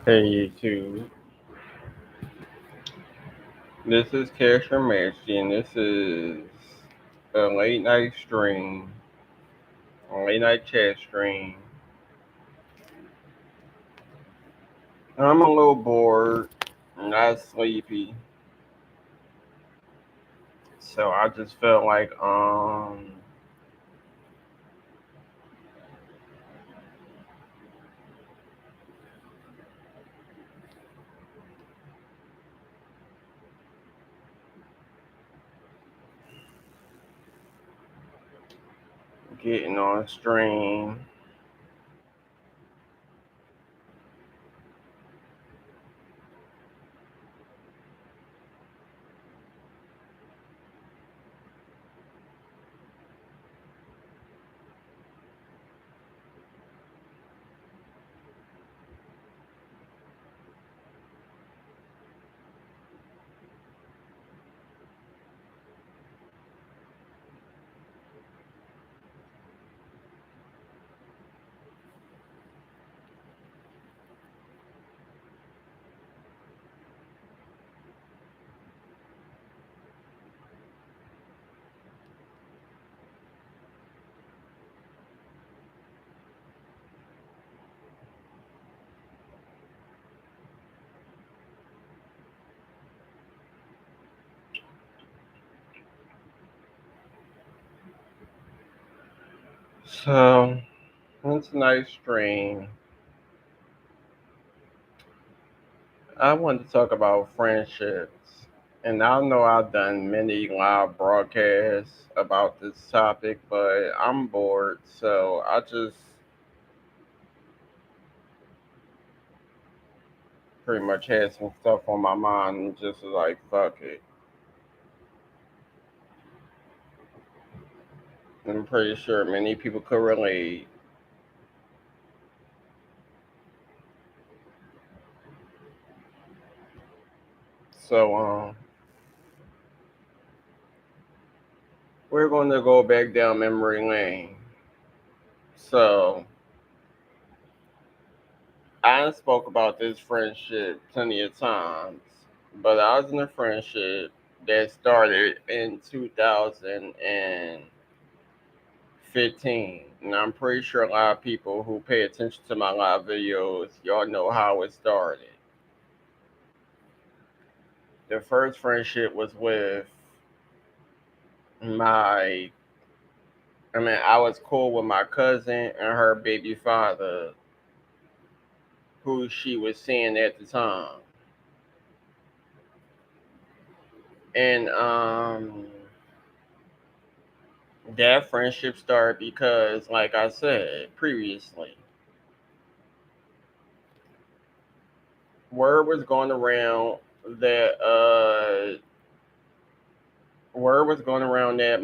Hey YouTube, this is Cash Majesty, and this is a late night stream, a late night chat stream. I'm a little bored, not sleepy, so I just felt like getting on stream. So in tonight's stream, I wanted to talk about friendships. And I know I've done many live broadcasts about this topic, but I'm bored, so I just pretty much had some stuff on my mind and just was like, fuck it. I'm pretty sure many people could relate. So, we're going to go back down memory lane. So, I spoke about this friendship plenty of times, but I was in a friendship that started in 2015. And I'm pretty sure a lot of people who pay attention to my live videos, y'all know how it started. The first friendship was with my I was cool with my cousin and her baby father, who she was seeing at the time. And that friendship started because, like I said previously, word was going around that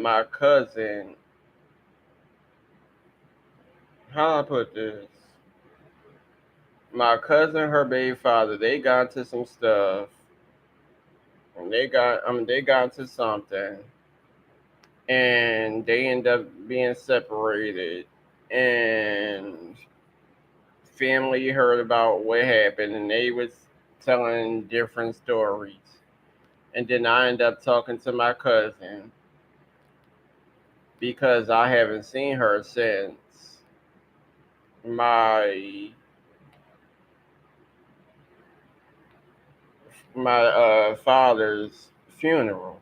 my cousin, how I put this, my cousin, her baby father, they got into some stuff, and they got into something, and they end up being separated, and family heard about what happened, and they was telling different stories, and then I end up talking to my cousin because I haven't seen her since my father's funeral.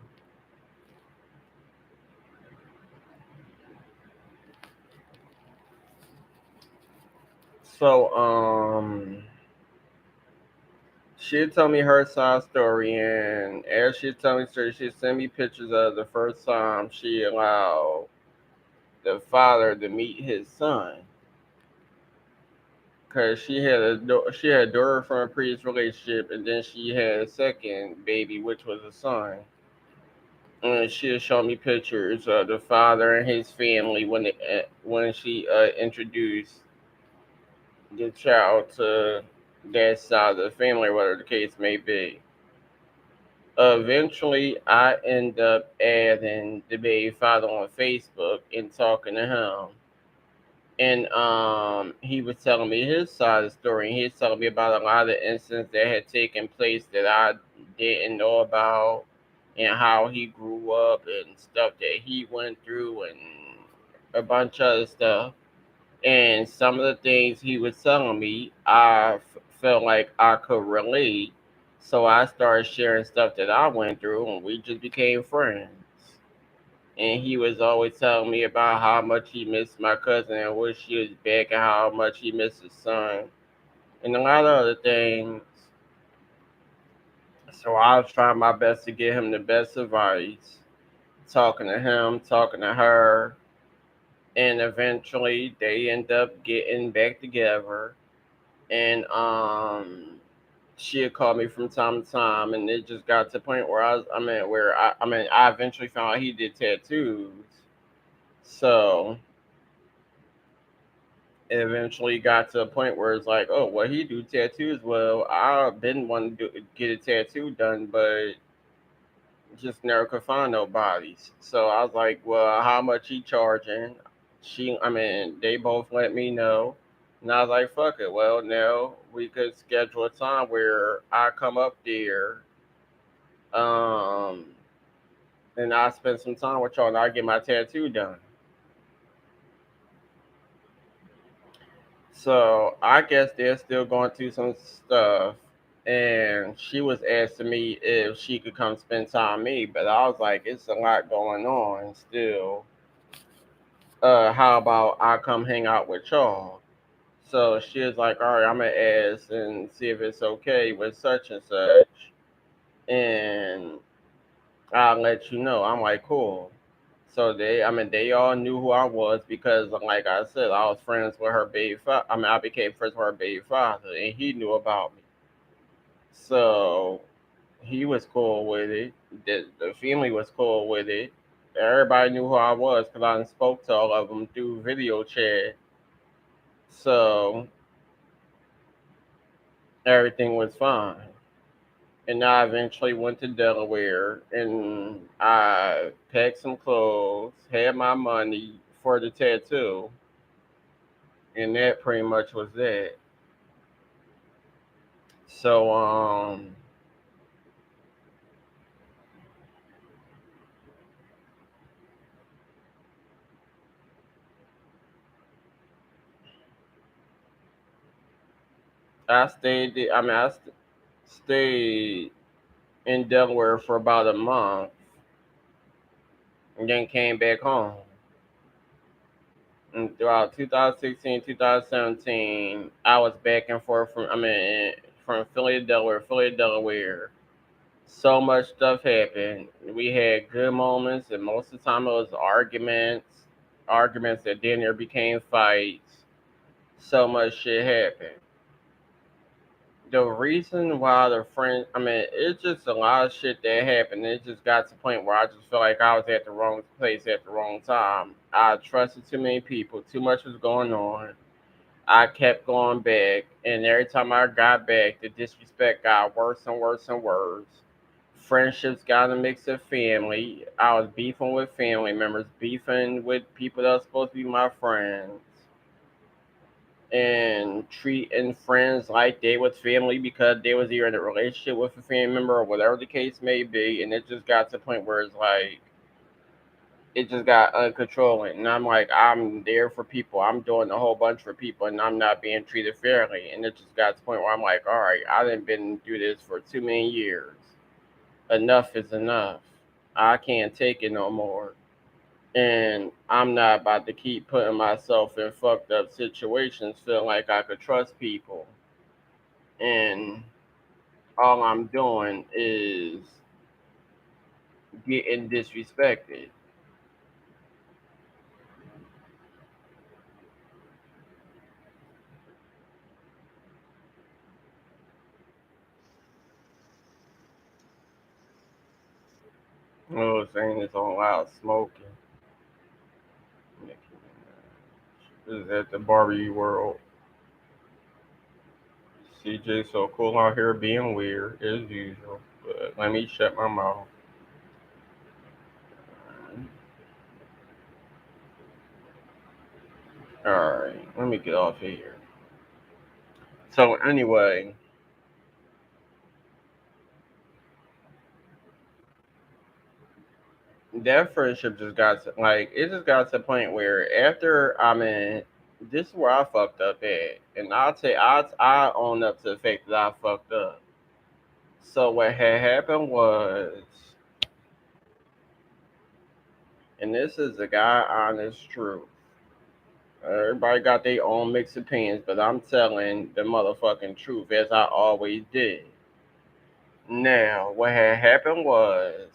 So she told me her side story, and as she told me story, she sent me pictures of the first time she allowed the father to meet his son, because she had a daughter from a previous relationship, and then she had a second baby, which was a son. And she had shown me pictures of the father and his family when she introduced the child to that side of the family, whatever the case may be. Eventually, I end up adding the baby father on Facebook and talking to him. And he was telling me his side of the story. And he was telling me about a lot of incidents that had taken place that I didn't know about, and how he grew up and stuff that he went through, and a bunch of other stuff. And some of the things he was telling me, felt like I could relate. So I started sharing stuff that I went through, and we just became friends. And he was always telling me about how much he missed my cousin and wish she was back, and how much he missed his son, and a lot of other things. So I was trying my best to give him the best advice, talking to him, talking to her, and eventually they end up getting back together. And she had called me from time to time, and it just got to the point where I eventually found out he did tattoos. So it eventually got to a point where it's like, oh, well, he do tattoos. Well, I didn't want to get a tattoo done, but just never could find nobody. So I was like, well, how much he charging? They both let me know. And I was like, fuck it. Well, now we could schedule a time where I come up there, um, and I spend some time with y'all, and I get my tattoo done. So I guess they're still going through some stuff. And she was asking me if she could come spend time with me, but I was like, it's a lot going on still. How about I come hang out with y'all? So she was like, all right, I'm gonna ask and see if it's okay with such and such, and I'll let you know. I'm like, cool. So they all knew who I was because, like I said, I was friends with her baby father. I became friends with her baby father, and he knew about me. So he was cool with it. The family was cool with it. Everybody knew who I was because I spoke to all of them through video chat. So everything was fine. And I eventually went to Delaware, and I packed some clothes, had my money for the tattoo, and that pretty much was it. So I stayed in Delaware for about a month, and then came back home. And throughout 2016, 2017, I was back and forth from Philly to Delaware, Philly to Delaware. So much stuff happened. We had good moments, and most of the time it was arguments that then there became fights. So much shit happened. The reason why it's just a lot of shit that happened. It just got to the point where I just felt like I was at the wrong place at the wrong time. I trusted too many people. Too much was going on. I kept going back, and every time I got back, the disrespect got worse and worse and worse. Friendships got in a mix of family. I was beefing with family members, beefing with people that were supposed to be my friends, and treating friends like they was family because they was either in a relationship with a family member or whatever the case may be. And it just got to the point where it's like it just got uncontrolling. And I'm like, I'm there for people. I'm doing a whole bunch for people, and I'm not being treated fairly. And it just got to the point where I'm like, all right, I done been through this for too many years. Enough is enough. I can't take it no more. And I'm not about to keep putting myself in fucked up situations, feeling like I could trust people. And all I'm doing is getting disrespected. Oh, saying it's all loud smoking. This is at the Barbie World. CJ so cool out here being weird as usual. But let me shut my mouth. Alright. right, let me get off of here. So anyway, that friendship just got to, like, it just got to the point where after, I mean, this is where I fucked up at, and I'll tell I own up to the fact that I fucked up. So what had happened was, and this is the guy honest truth. Everybody got their own mixed opinions, but I'm telling the motherfucking truth as I always did. Now, what had happened was,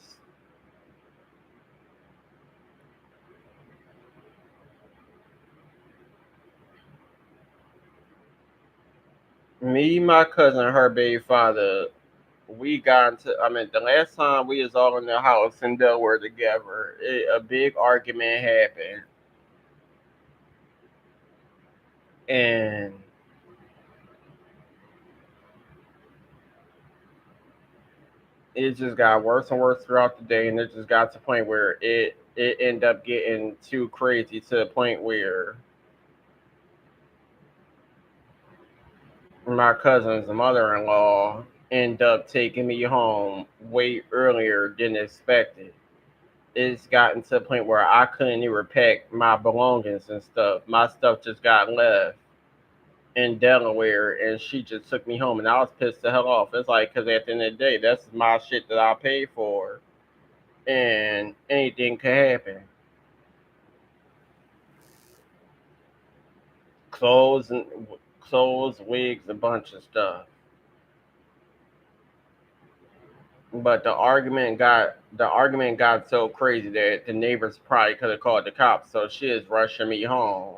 me, my cousin, and her baby father, we got into, I mean, the last time we was all in the house in Delaware together, a big argument happened. And it just got worse and worse throughout the day, and it just got to the point where it ended up getting too crazy to the point where my cousin's mother-in-law ended up taking me home way earlier than expected. It's gotten to the point where I couldn't even pack my belongings and stuff. My stuff just got left in Delaware, and she just took me home, and I was pissed the hell off. It's like, because at the end of the day, that's my shit that I paid for, and anything could happen. Clothes and clothes, wigs, a bunch of stuff. But the argument got so crazy that the neighbors probably could have called the cops. So she is rushing me home.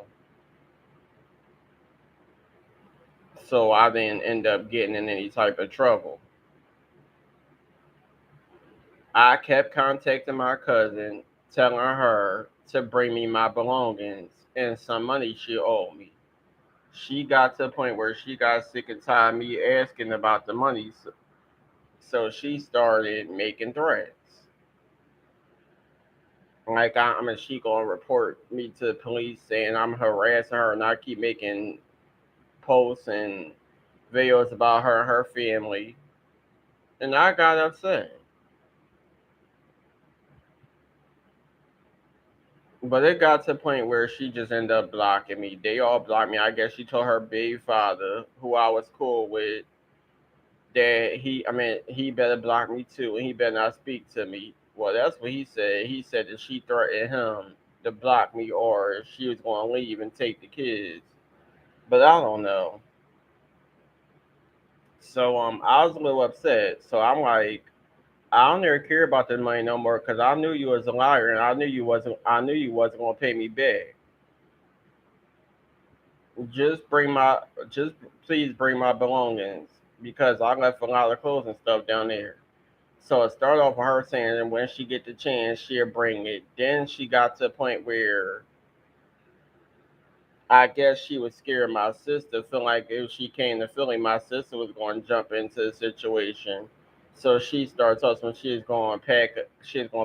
So I didn't end up getting in any type of trouble. I kept contacting my cousin, telling her to bring me my belongings and some money she owed me. She got to the point where she got sick and tired of me asking about the money, so she started making threats. Like, I mean, she gonna report me to the police saying I'm harassing her, and I keep making posts and videos about her and her family, and I got upset. But it got to the point where she just ended up blocking me. They all blocked me. I guess she told her baby father, who I was cool with, that he better block me too, and he better not speak to me. Well, that's what he said. He said that she threatened him to block me, or she was going to leave and take the kids. But I don't know. So I was a little upset. So I'm like, I don't ever care about the money no more because I knew you was a liar, and I knew you wasn't gonna pay me back. Just bring my just please bring my belongings because I left a lot of clothes and stuff down there. So it started off with her saying that when she get the chance, she'll bring it. Then she got to a point where I guess she was scared of my sister, feeling like if she came to Philly, my sister was going to jump into the situation. So she started talking when she was going to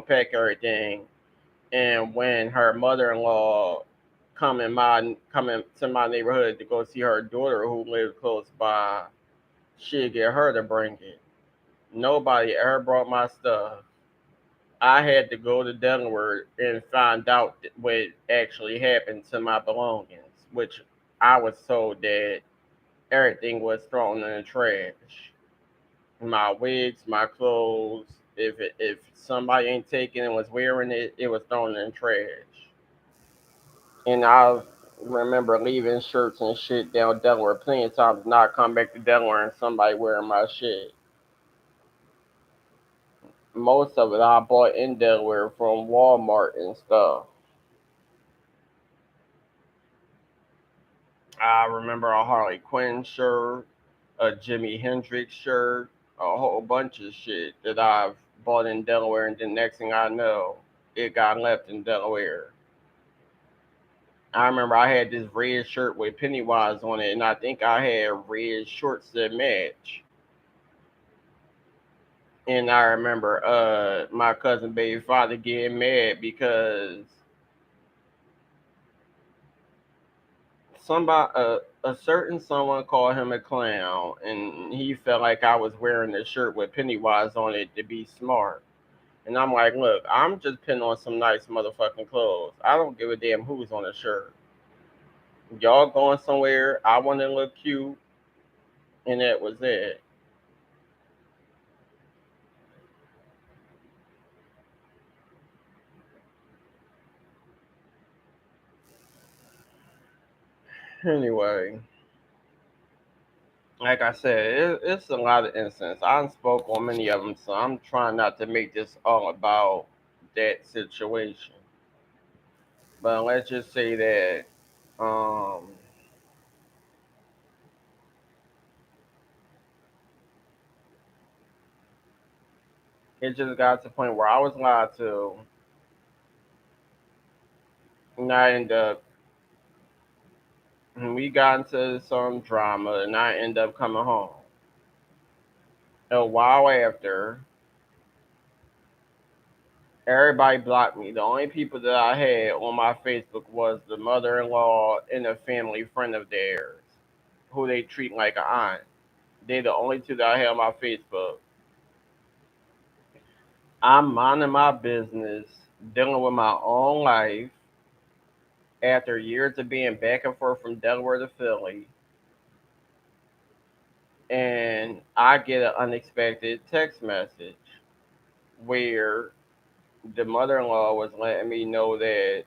pack everything. And when her mother-in-law coming to my neighborhood to go see her daughter who lived close by, she'd get her to bring it. Nobody ever brought my stuff. I had to go to Delaware and find out what actually happened to my belongings, which I was told that everything was thrown in the trash. My wigs, my clothes. If somebody ain't taking and was wearing it, it was thrown in the trash. And I remember leaving shirts and shit down Delaware plenty of times, not come back to Delaware and somebody wearing my shit. Most of it I bought in Delaware from Walmart and stuff. I remember a Harley Quinn shirt, a Jimi Hendrix shirt, a whole bunch of shit that I've bought in Delaware, and the next thing I know, it got left in Delaware. I remember I had this red shirt with Pennywise on it, and I think I had red shorts that match. And I remember my cousin baby father getting mad because somebody a certain someone called him a clown, and he felt like I was wearing a shirt with Pennywise on it to be smart. And I'm like, look, I'm just putting on some nice motherfucking clothes. I don't give a damn who's on the shirt. Y'all going somewhere? I want to look cute, and that was it. Anyway, like I said, it's a lot of incidents. I spoke on many of them, so I'm trying not to make this all about that situation. But let's just say that it just got to the point where I was lied to, and I ended up, we got into some drama, and I ended up coming home. A while after, everybody blocked me. The only people that I had on my Facebook was the mother-in-law and a family friend of theirs, who they treat like an aunt. They the only two that I had on my Facebook. I'm minding my business, dealing with my own life after years of being back and forth from Delaware to Philly, and I get an unexpected text message where the mother-in-law was letting me know that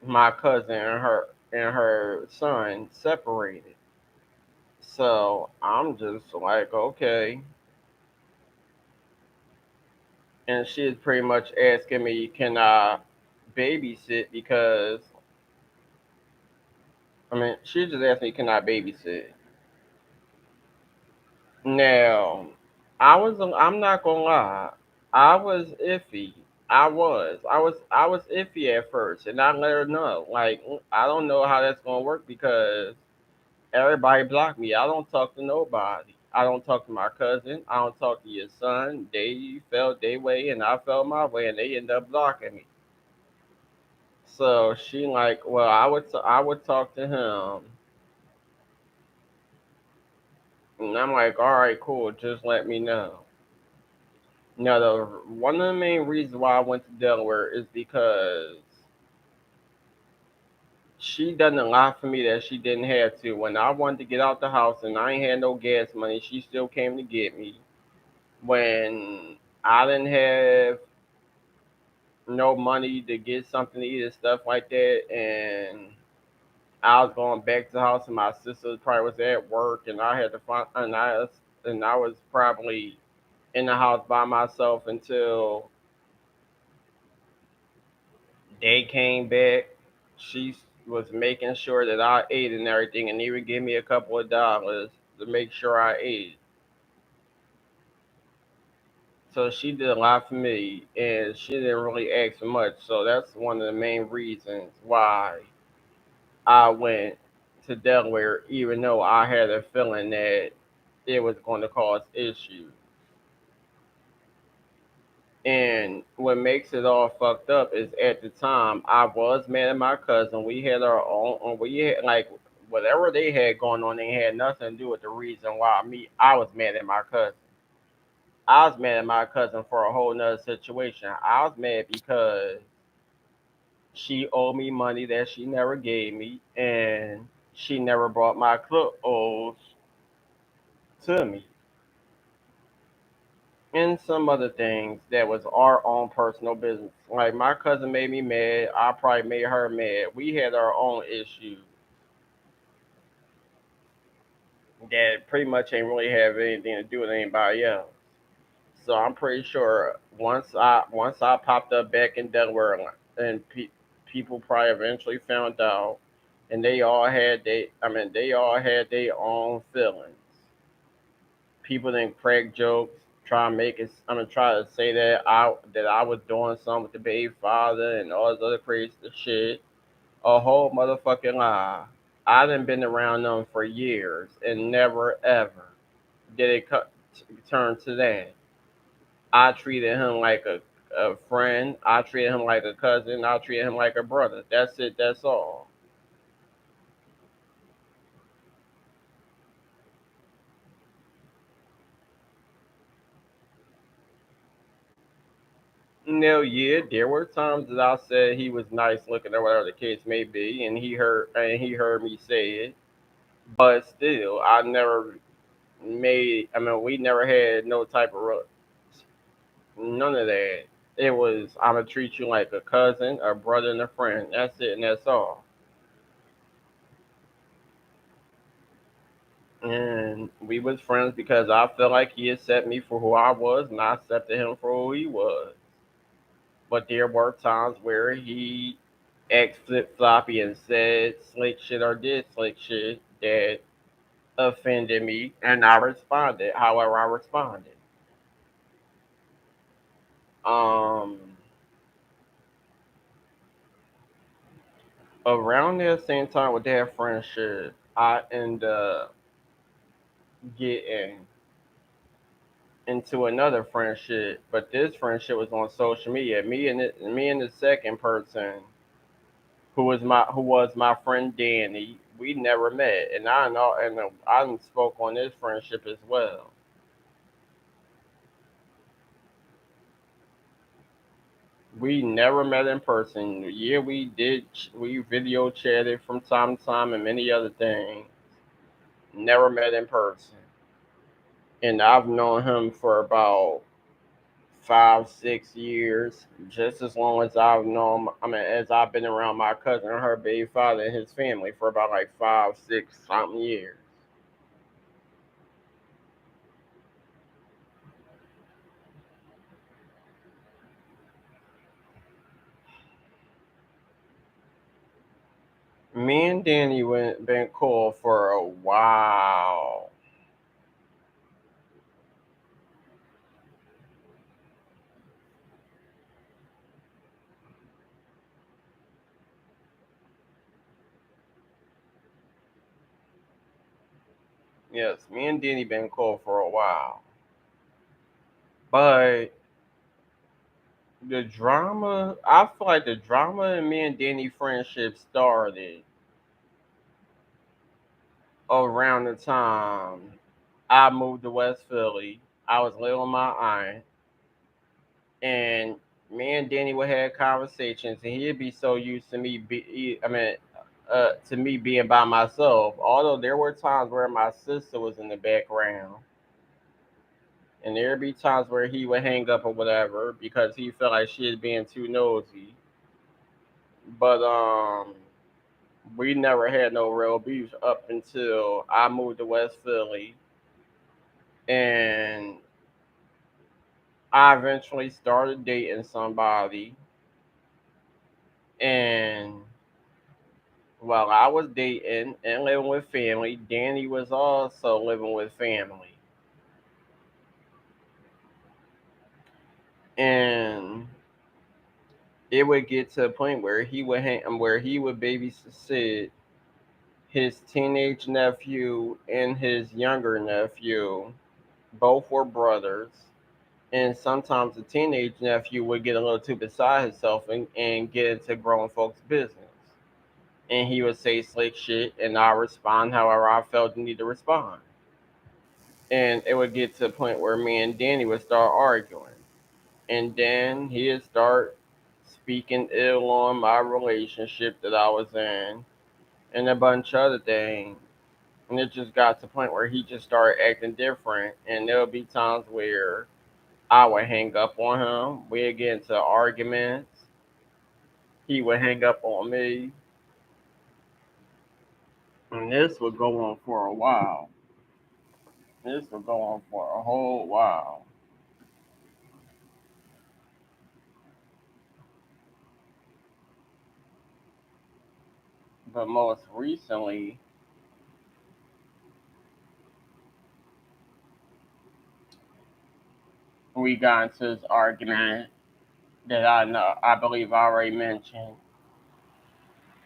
my cousin and her son separated. So I'm just like, okay. And she's pretty much asking me, can I babysit? Because I mean, she just asked me, can I babysit? Now, I'm not gonna lie. I was iffy. I was iffy at first, and I let her know. Like, I don't know how that's gonna work because everybody blocked me. I don't talk to nobody. I don't talk to my cousin. I don't talk to your son. They felt their way, and I felt my way, and they ended up blocking me. So she like, well, I would talk to him, and I'm like, all right, cool. Just let me know. Now, one of the main reasons why I went to Delaware is because she done a lot for me that she didn't have to. When I wanted to get out the house and I ain't had no gas money, she still came to get me. When I didn't have no money to get something to eat and stuff like that, and I was going back to the house, and my sister probably was at work, and I had to find, and I was probably in the house by myself until they came back. She was making sure that I ate and everything, and even gave me a couple of dollars to make sure I ate. So she did a lot for me, and she didn't really ask for much. So that's one of the main reasons why I went to Delaware, even though I had a feeling that it was going to cause issues. And what makes it all fucked up is at the time I was mad at my cousin. We had our own. We had like whatever they had going on. They had nothing to do with the reason why I was mad at my cousin. I was mad at my cousin for a whole nother situation. I was mad because she owed me money that she never gave me, and she never brought my clothes to me, and some other things that was our own personal business. Like my cousin made me mad, I probably made her mad. We had our own issues that pretty much ain't really have anything to do with anybody else. So I'm pretty sure once I popped up back in Delaware, and people probably eventually found out, and they all had their own feelings. People then crack jokes, try to make it. Try to say that I was doing something with the baby father and all this other crazy shit. A whole motherfucking lie. I done been around them for years and never ever did it turn to that. I treated him like a friend. I treated him like a cousin. I treated him like a brother. That's it. That's all. No, yeah, there were times that I said he was nice looking or whatever the case may be, and he heard me say it. But still, I never made. I mean, we never had no type of none of that. It was I'm gonna treat you like a cousin, a brother, and a friend. That's it, and that's all. And we was friends because I felt like he accepted me for who I was, and I accepted him for who he was. But there were times where he acted flip floppy and said slick shit or did slick shit that offended me, and I responded. However, I responded. Um, Around that same time with that friendship, I ended up getting into another friendship, but this friendship was on social media. Me and the second person who was my friend Danny, we never met, and I know and I done spoke on this friendship as well. We never met in person. Yeah, we did. We video chatted from time to time and many other things. Never met in person, and I've known him for about 5, 6 years, just as long as I've known. I mean, as I've been around my cousin, her baby father, and his family for about like 5, 6 something years. Me and Danny went been cool for a while. Yes, me and Danny been cool for a while. But the drama, I feel like the drama in me and Danny friendship started around the time I moved to West Philly. I was living with my aunt, and me and Danny would have conversations, and he'd be so used to to me being by myself. Although there were times where my sister was in the background, and there'd be times where he would hang up or whatever because he felt like she was being too nosy. But we never had no real beef up until I moved to West Philly, and I eventually started dating somebody, and while I was dating and living with family, Danny was also living with family. And it would get to a point where he would babysit his teenage nephew and his younger nephew. Both were brothers. And sometimes the teenage nephew would get a little too beside himself and get into grown folks' business. And he would say slick shit, and I respond however I felt the need to respond. And it would get to a point where me and Danny would start arguing. And then he'd start speaking ill on my relationship that I was in and a bunch of other things. And it just got to the point where he just started acting different. And there'll be times where I would hang up on him. We'd get into arguments. He would hang up on me. And this would go on for a while. This would go on for a whole while. But most recently, we got into this argument that I believe I already mentioned.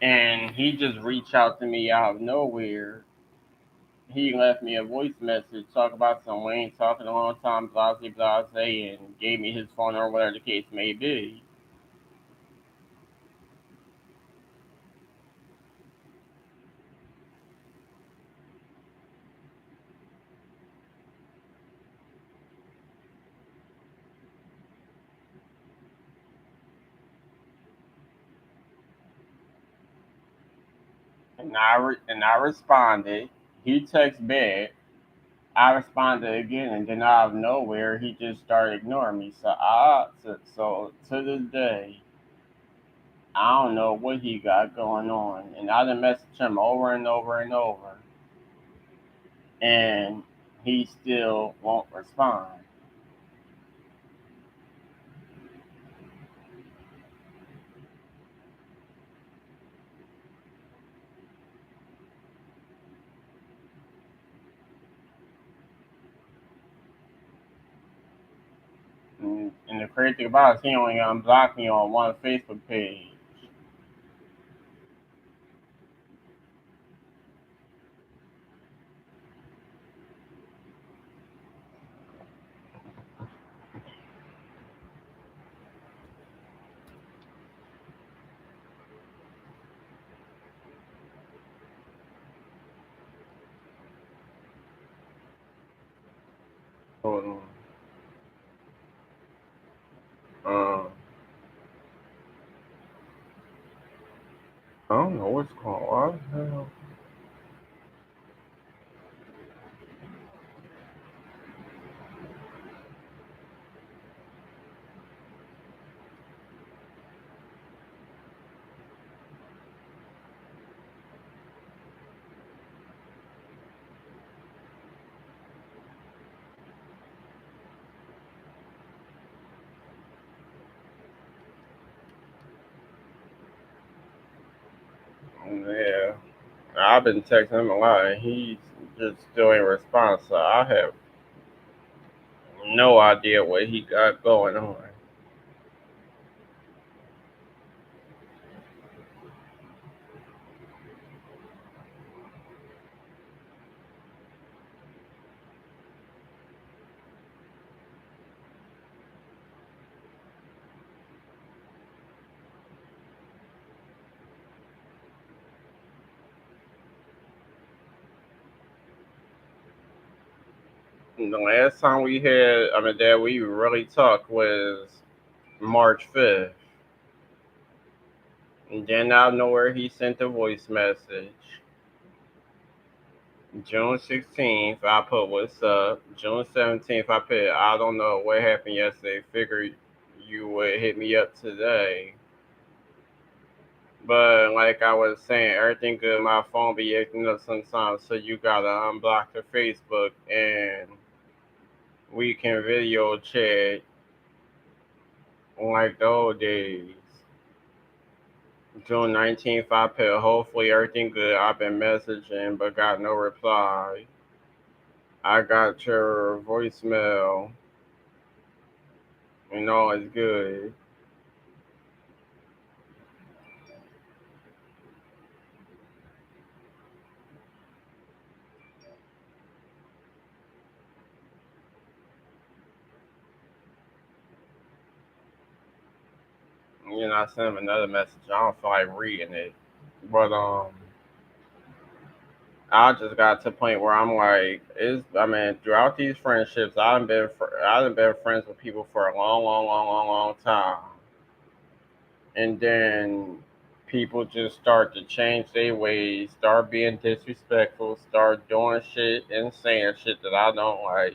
And he just reached out to me out of nowhere. He left me a voice message, talk about some we ain't talking a long time, blah, blah, blah, and gave me his phone or whatever the case may be. And I responded. He texted back. I responded again, and then out of nowhere, he just started ignoring me. So to this day, I don't know what he got going on, and I done messaged him over and over and over, and he still won't respond. And the crazy thing about it is he only unblocked me on one Facebook page. Hold on. Um, I don't know what's going on. What the hell? Yeah, I've been texting him a lot, and he's just still ain't respond. So I have no idea what he got going on. And the last time we had, I mean, that we really talked was March 5th. And then out of nowhere, he sent a voice message. June 16th, I put what's up. June 17th, I put I don't know what happened yesterday. Figured you would hit me up today. But like I was saying, everything good. My phone be acting up sometimes, so you gotta unblock the Facebook and we can video chat like the old days. June 19th, I put hopefully everything good. I've been messaging but got no reply. I got your voicemail and all is good. I sent him another message. I don't feel like reading it. But I just got to the point where I'm like, I mean, throughout these friendships, I've been friends with people for a long, long, long, long, long time, and then people just start to change their ways, start being disrespectful, start doing shit and saying shit that I don't like,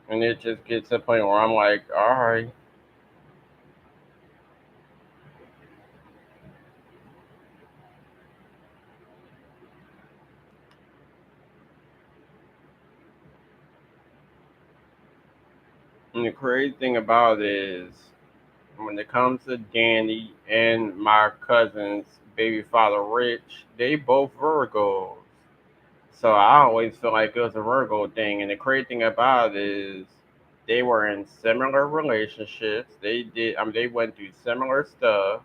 and it just gets to the point where I'm like, all right, and the crazy thing about it is, when it comes to Danny and my cousin's baby father Rich, they both Virgos. So I always feel like it was a Virgo thing. And the crazy thing about it is they were in similar relationships. They went through similar stuff.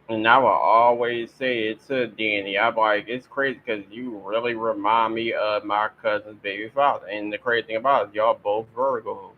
And I will always say it to Danny. I'm like, it's crazy because you really remind me of my cousin's baby father. And the crazy thing about it is y'all both Virgos.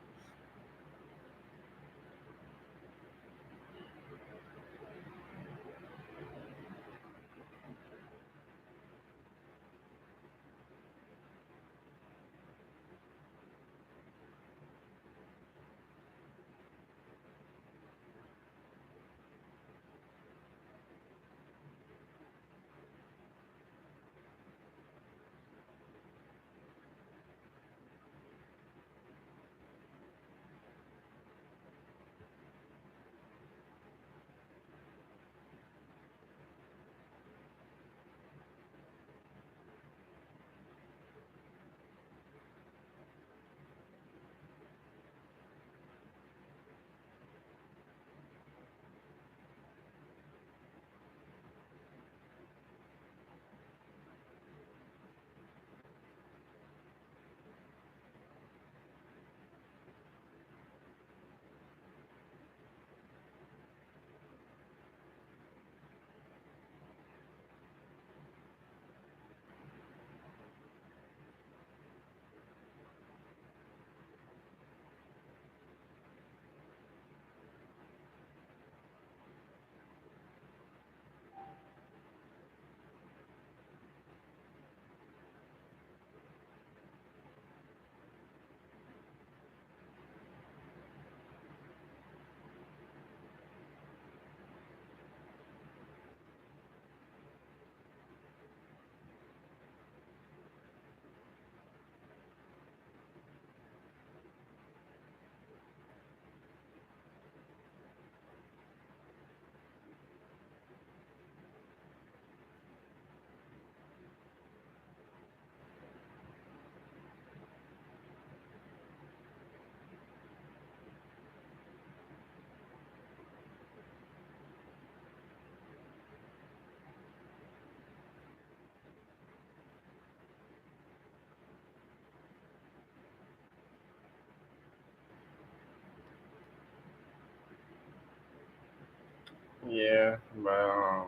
Yeah, but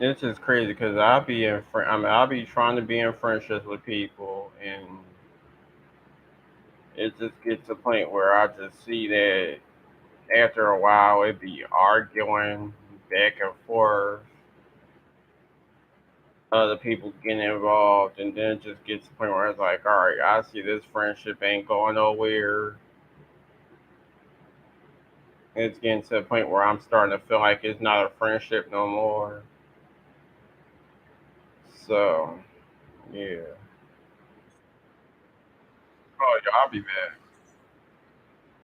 it's just crazy because I'll be I mean, I'll be trying to be in friendships with people, and it just gets to a point where I just see that after a while it be arguing back and forth, other people getting involved, and then it just gets to the point where it's like, all right, I see this friendship ain't going nowhere. It's getting to the point where I'm starting to feel like it's not a friendship no more. So, yeah. Oh, yeah, I'll be back.